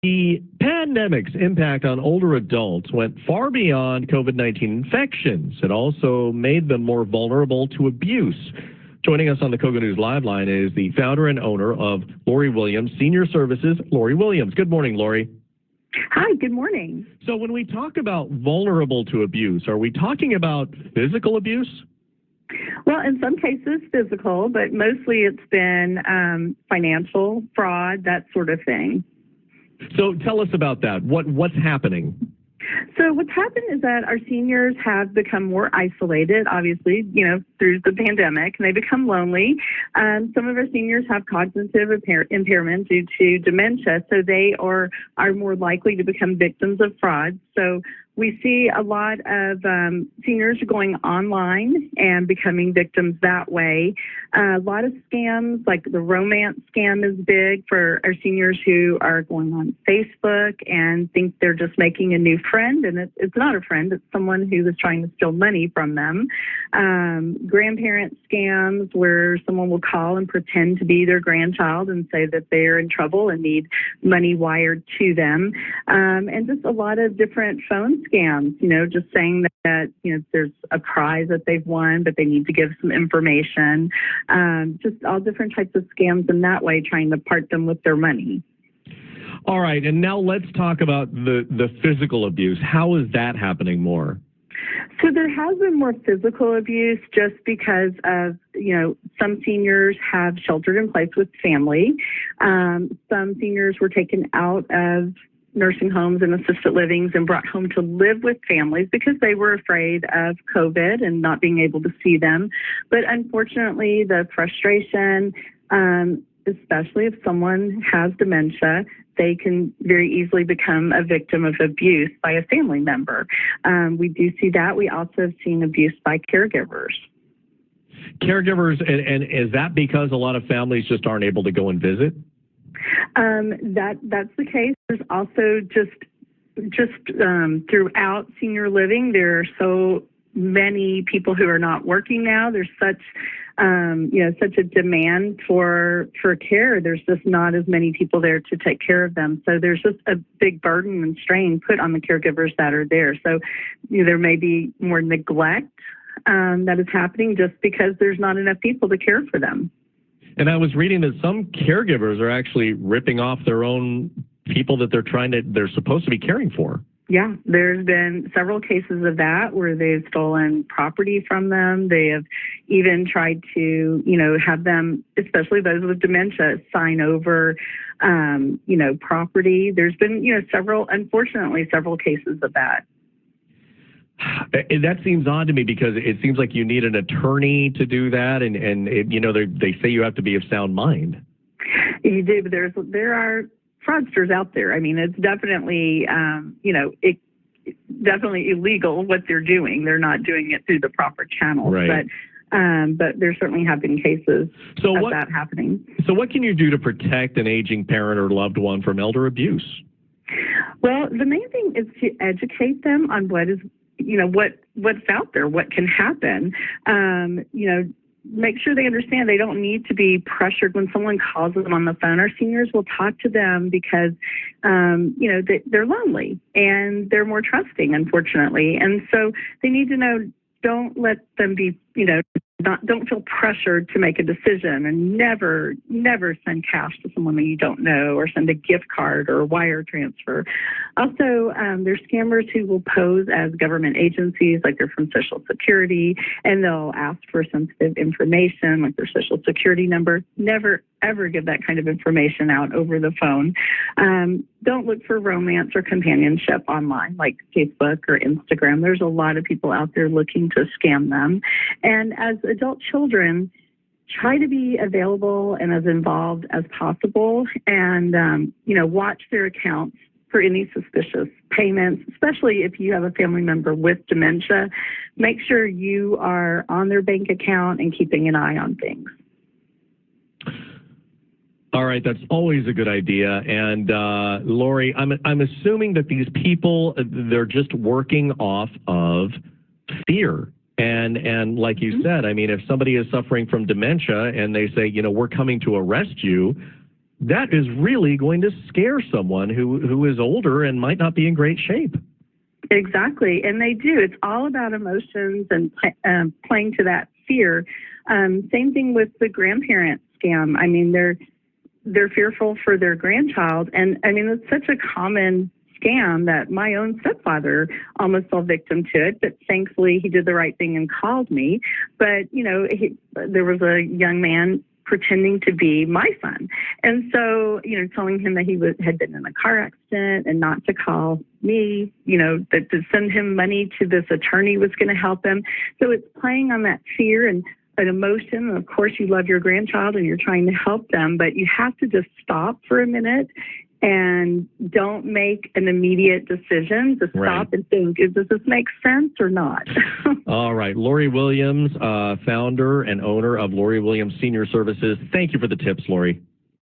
The pandemic's impact on older adults went far beyond COVID-19 infections. It also made them more vulnerable to abuse. Joining us on the KOGO News Live Line is the founder and owner of Lori Williams Senior Services, Lori Williams. Good morning, Lori. Hi, good morning. So when we talk about vulnerable to abuse, are we talking about physical abuse? Well, in some cases physical, but mostly it's been financial, fraud, that sort of thing. So tell us about that. What's happening? So what's happened is that our seniors have become more isolated, obviously, through the pandemic, and they become lonely. Some of our seniors have cognitive impairment due to dementia, so they are more likely to become victims of fraud. So we see a lot of seniors going online and becoming victims that way. A lot of scams, like the romance scam is big for our seniors who are going on Facebook and think they're just making a new friend, and it's not a friend, it's someone who is trying to steal money from them. Grandparent scams where someone will call and pretend to be their grandchild and say that they're in trouble and need money wired to them. And just a lot of different phone scams, just saying that, there's a prize that they've won, but they need to give some information. Just all different types of scams in that way, trying to part them with their money. All right. And now let's talk about the physical abuse. How is that happening more? So there has been more physical abuse just because of, some seniors have sheltered in place with family. Some seniors were taken out of nursing homes and assisted livings and brought home to live with families because they were afraid of COVID and not being able to see them. But unfortunately, the frustration, especially if someone has dementia, they can very easily become a victim of abuse by a family member. We do see that. We also have seen abuse by caregivers. Caregivers, and is that because a lot of families just aren't able to go and visit? That's the case. There's also just throughout senior living, there are so many people who are not working now. There's such such a demand for care. There's just not as many people there to take care of them. So there's just a big burden and strain put on the caregivers that are there. So there may be more neglect that is happening just because there's not enough people to care for them. And I was reading that some caregivers are actually ripping off their own people that they're supposed to be caring for. Yeah, there's been several cases of that where they've stolen property from them. They have even tried to, have them, especially those with dementia, sign over, property. There's been, unfortunately, several cases of that. That seems odd to me because it seems like you need an attorney to do that, and they say you have to be of sound mind. You do, but there are fraudsters out there. I mean, it's definitely definitely illegal what they're doing. They're not doing it through the proper channels, right. But there certainly have been cases of that happening. So what can you do to protect an aging parent or loved one from elder abuse? Well, the main thing is to educate them on what is what's out there, what can happen. Make sure they understand they don't need to be pressured when someone calls them on the phone. Our seniors will talk to them because, they're lonely and they're more trusting, unfortunately. And so they need to know, don't let them be, don't feel pressured to make a decision, and never send cash to someone that you don't know, or send a gift card or a wire transfer. Also, there's scammers who will pose as government agencies, like they're from Social Security, and they'll ask for sensitive information, like their Social Security number. Never, ever give that kind of information out over the phone. Don't look for romance or companionship online, like Facebook or Instagram. There's a lot of people out there looking to scam them. And as adult children, try to be available and as involved as possible, and watch their accounts for any suspicious payments, especially if you have a family member with dementia. Make sure you are on their bank account and keeping an eye on things. All right, that's always a good idea. And Lori, I'm assuming that these people, they're just working off of fear. And like you said, I mean, if somebody is suffering from dementia and they say, we're coming to arrest you, that is really going to scare someone who is older and might not be in great shape. Exactly, and they do. It's all about emotions and playing to that fear. Same thing with the grandparent scam. I mean, they're fearful for their grandchild, and I mean, it's such a common scam that my own stepfather almost fell victim to it, but thankfully he did the right thing and called me. But, you know, there was a young man pretending to be my son. And so, you know, telling him that he had been in a car accident and not to call me, you know, that to send him money to this attorney was going to help him. So it's playing on that fear and an emotion. And of course, you love your grandchild and you're trying to help them, but you have to just stop for a minute and don't make an immediate decision. Just stop and think, does this make sense or not? All right. Lori Williams, founder and owner of Lori Williams Senior Services. Thank you for the tips, Lori.